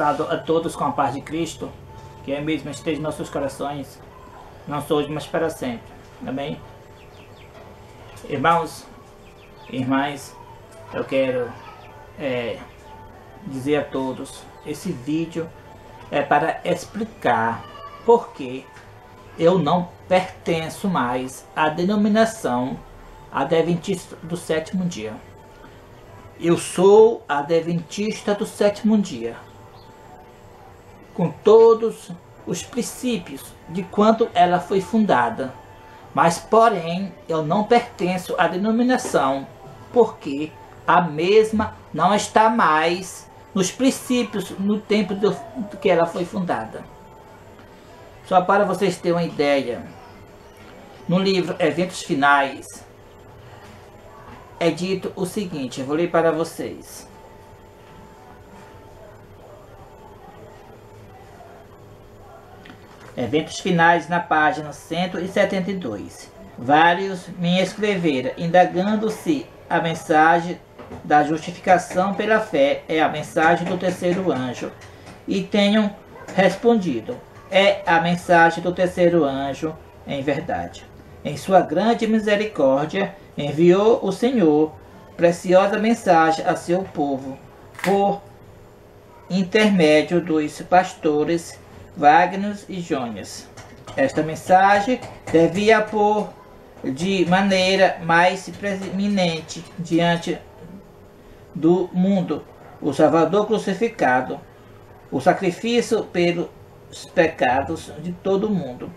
a todos com a paz de Cristo, que é mesmo esteja em nossos corações, não só hoje, mas para sempre. Amém? Irmãos, irmãs, eu quero dizer a todos, esse vídeo é para explicar por que eu não pertenço mais à denominação adventista do sétimo dia. Eu sou adventista do sétimo dia, com todos os princípios de quando ela foi fundada. Mas, porém, eu não pertenço à denominação, porque a mesma não está mais nos princípios no tempo que ela foi fundada. Só para vocês terem uma ideia, no livro Eventos Finais, é dito o seguinte, eu vou ler para vocês. Eventos Finais, na página 172. Vários me escreveram, indagando se a mensagem da justificação pela fé é a mensagem do terceiro anjo. E tenho respondido, é a mensagem do terceiro anjo, em verdade. Em sua grande misericórdia, enviou o Senhor preciosa mensagem a seu povo, por intermédio dos pastores Wagner e Jonas. Esta mensagem devia pôr de maneira mais preeminente diante do mundo o Salvador crucificado, o sacrifício pelos pecados de todo o mundo.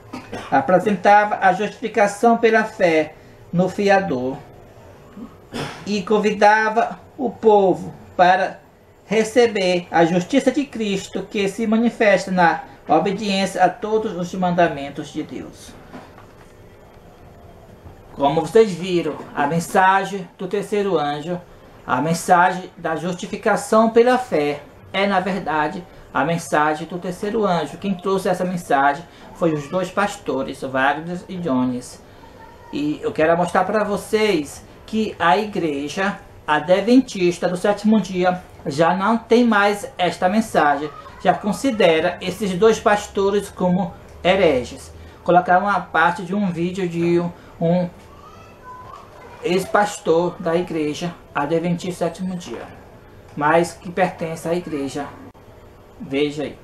Apresentava a justificação pela fé no Fiador e convidava o povo para receber a justiça de Cristo, que se manifesta na obediência a todos os mandamentos de Deus. Como vocês viram, a mensagem do terceiro anjo, a mensagem da justificação pela fé, é na verdade a mensagem do terceiro anjo. Quem trouxe essa mensagem foi os dois pastores, Wagner e Jonas. E eu quero mostrar para vocês que a igreja adventista do sétimo dia já não tem mais esta mensagem. Já considera esses dois pastores como hereges. Colocar uma parte de um vídeo de um ex-pastor da igreja adventista do sétimo dia, mas que pertence à igreja. Veja aí.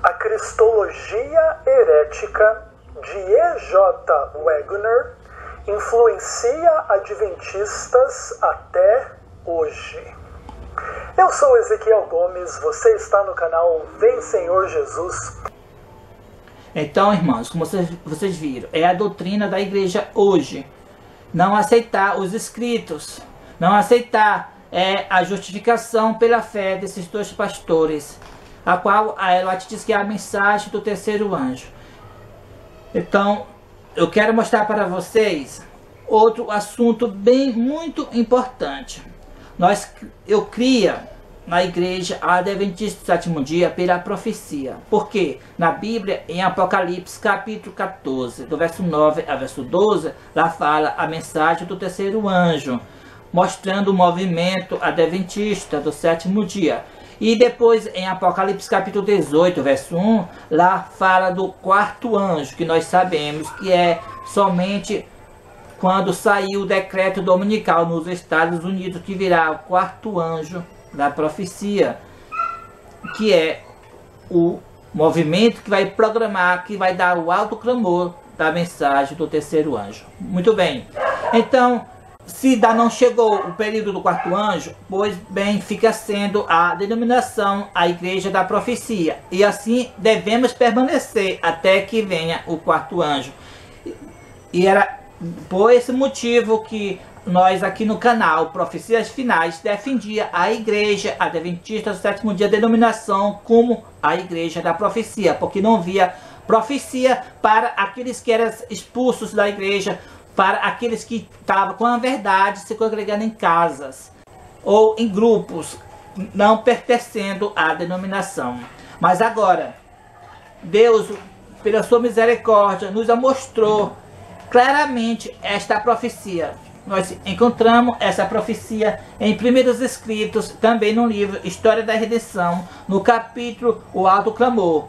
A cristologia herética de E.J. Wagner influencia adventistas até hoje. Eu sou Ezequiel Gomes, você está no canal Vem Senhor Jesus. Então, irmãos, como vocês viram, é a doutrina da igreja hoje. Não aceitar os escritos, não aceitar a justificação pela fé desses dois pastores, a qual ela te diz que é a mensagem do terceiro anjo. Então, eu quero mostrar para vocês outro assunto muito importante. Eu cria na igreja adventista do sétimo dia pela profecia. Porque na Bíblia, em Apocalipse capítulo 14, do verso 9 ao verso 12, lá fala a mensagem do terceiro anjo, mostrando o movimento adventista do sétimo dia. E depois em Apocalipse capítulo 18, verso 1, lá fala do quarto anjo, que nós sabemos que é somente quando saiu o decreto dominical nos Estados Unidos que virá o quarto anjo da profecia, que é o movimento que vai programar, que vai dar o alto clamor da mensagem do terceiro anjo. Muito bem. Então, se ainda não chegou o período do quarto anjo, pois bem, fica sendo a denominação a igreja da profecia. E assim devemos permanecer até que venha o quarto anjo. E era por esse motivo que nós aqui no canal Profecias Finais defendia a igreja adventista do sétimo dia, denominação como a igreja da profecia, porque não via profecia para aqueles que eram expulsos da igreja, para aqueles que estavam com a verdade se congregando em casas ou em grupos, não pertencendo à denominação. Mas agora, Deus, pela sua misericórdia, nos mostrou claramente esta profecia. nós encontramos essa profecia em primeiros escritos, também no livro História da Redenção, no capítulo O Alto Clamor.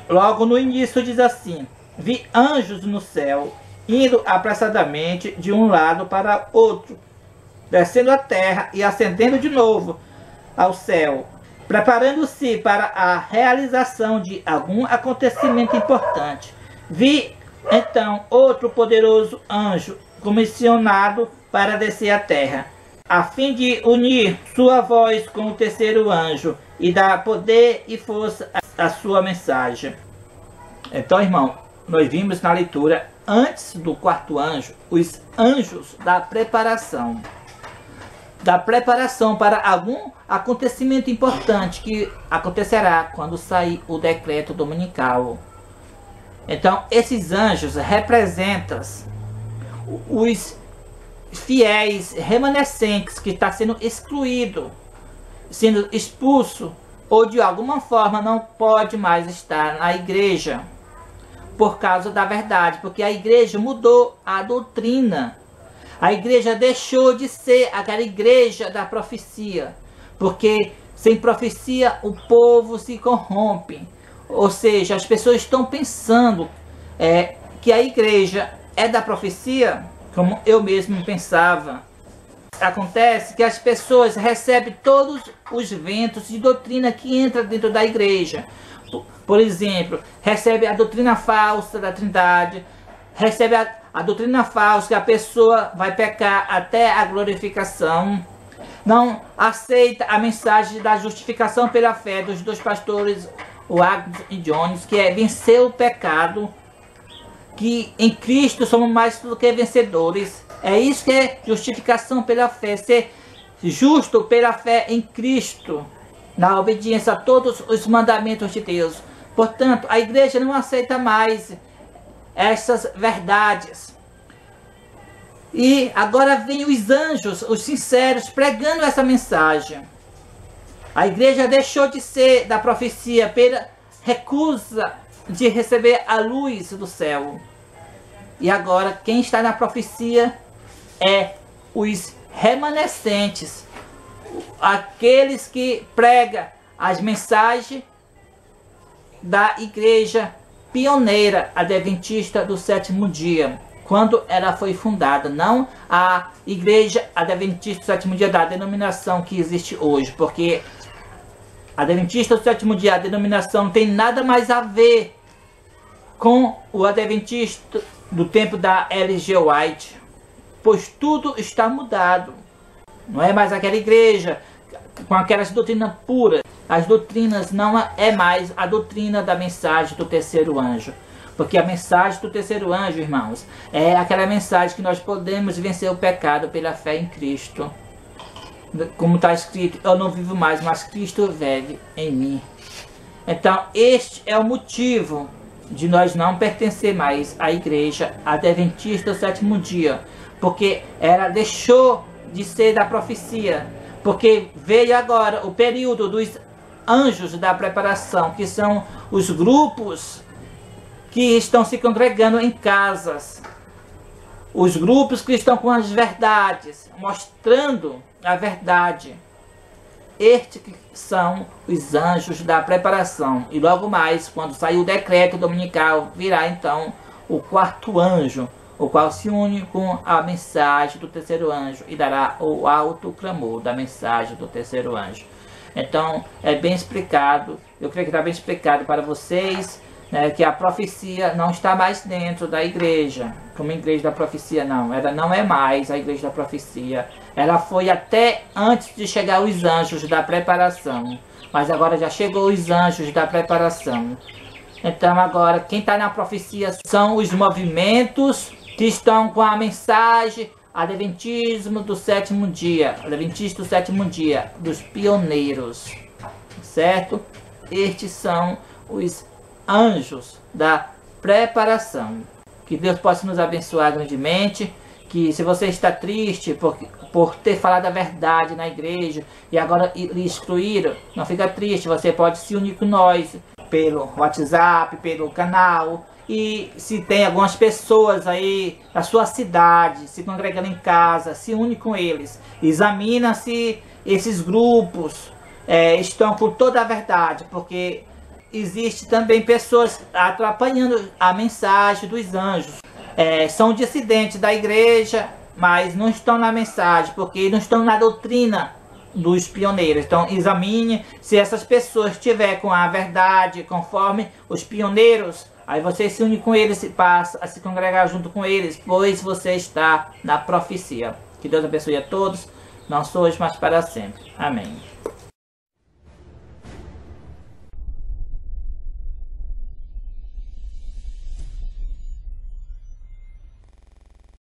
Logo no início diz assim: vi anjos no céu, indo apressadamente de um lado para outro, descendo à terra e ascendendo de novo ao céu, preparando-se para a realização de algum acontecimento importante. Vi então outro poderoso anjo comissionado para descer à terra, a fim de unir sua voz com o terceiro anjo e dar poder e força à sua mensagem. Então, irmão, nós vimos na leitura, antes do quarto anjo, os anjos da preparação para algum acontecimento importante que acontecerá quando sair o decreto dominical. Então, esses anjos representam os fiéis remanescentes que está sendo excluído, sendo expulso, ou de alguma forma não pode mais estar na igreja por causa da verdade, porque a igreja mudou a doutrina. A igreja deixou de ser aquela igreja da profecia, porque sem profecia o povo se corrompe. Ou seja, as pessoas estão pensando que a igreja é da profecia, como eu mesmo pensava. Acontece que as pessoas recebem todos os ventos de doutrina que entra dentro da igreja. Por exemplo, recebe a doutrina falsa da Trindade, recebe a doutrina falsa que a pessoa vai pecar até a glorificação. Não aceita a mensagem da justificação pela fé dos dois pastores, o Agnes e Jones, que é vencer o pecado, que em Cristo somos mais do que vencedores. É isso que é justificação pela fé, ser justo pela fé em Cristo, na obediência a todos os mandamentos de Deus. Portanto, a igreja não aceita mais essas verdades. E agora vem os anjos, os sinceros, pregando essa mensagem. A igreja deixou de ser da profecia pela recusa de receber a luz do céu. E agora quem está na profecia é os remanescentes, aqueles que pregam as mensagens da igreja pioneira adventista do sétimo dia, quando ela foi fundada, não a igreja adventista do sétimo dia da denominação que existe hoje, porque a adventista do sétimo dia, a denominação, não tem nada mais a ver com o adventista do tempo da L.G. White, pois tudo está mudado. Não é mais aquela igreja com aquelas doutrinas puras. As doutrinas não é mais a doutrina da mensagem do terceiro anjo. Porque a mensagem do terceiro anjo, irmãos, é aquela mensagem que nós podemos vencer o pecado pela fé em Cristo. Como está escrito, eu não vivo mais, mas Cristo vive em mim. Então, este é o motivo de nós não pertencer mais à igreja adventista do sétimo dia. Porque ela deixou de ser da profecia. Porque veio agora o período dos anjos da preparação, que são os grupos que estão se congregando em casas. Os grupos que estão com as verdades, mostrando a verdade. Estes são os anjos da preparação. E logo mais, quando sair o decreto dominical, virá então o quarto anjo, o qual se une com a mensagem do terceiro anjo e dará o alto clamor da mensagem do terceiro anjo. Então, é bem explicado, eu creio que está bem explicado para vocês, né, que a profecia não está mais dentro da igreja, como a igreja da profecia não. Ela não é mais a igreja da profecia. Ela foi até antes de chegar os anjos da preparação, mas agora já chegou os anjos da preparação. Então agora quem está na profecia são os movimentos que estão com a mensagem adventismo do sétimo dia, adventista do sétimo dia, dos pioneiros, certo? Estes são os anjos da preparação. Que Deus possa nos abençoar grandemente. Que se você está triste por ter falado a verdade na igreja e agora lhe excluíram, não fica triste, você pode se unir com nós pelo WhatsApp, pelo canal. E se tem algumas pessoas aí da sua cidade se congregando em casa, se une com eles. Examina se esses grupos estão com toda a verdade, porque existe também pessoas atrapalhando a mensagem dos anjos. São dissidentes da igreja, mas não estão na mensagem, porque não estão na doutrina dos pioneiros. Então examine se essas pessoas estiverem com a verdade, conforme os pioneiros. Aí você se une com eles e passa a se congregar junto com eles, pois você está na profecia. Que Deus abençoe a todos, não só hoje, mas para sempre. Amém.